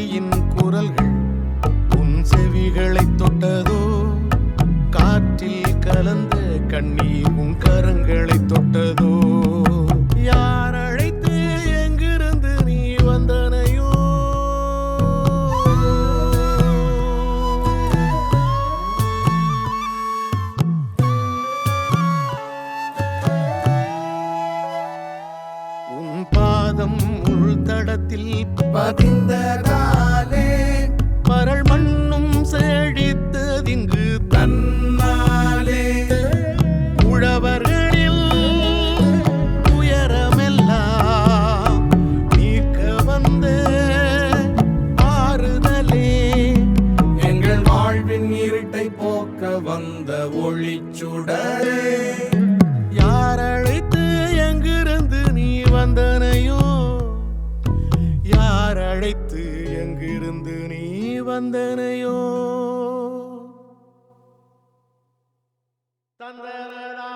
கிளியின் குரல்கள் உன் செவிகளை தொட்டதோ? காற்றில் கலந்த கண்ணீர் உன் கரங்களை தொட்டதோ? யார் அழைத்து எங்கிருந்து நீ வந்தனையோ? உன் பாதம் உள்தடத்தில் பதிந்ததாலே பரல் மண்ணும் செழித்ததிங்கு தன்னாலே உழவர்களில் துயரமெல்லாம் நீக்க வந்த ஆறுதலே. எங்கள் வாழ்வின் இருட்டை போக்க வந்த ஒளிச்சுடரே. யார் அழைத்து எங்கிருந்து நீ வந்தனையோ? யார் அழைத்து எங்கிருந்து நீ வந்தனையோ? தந்தனரா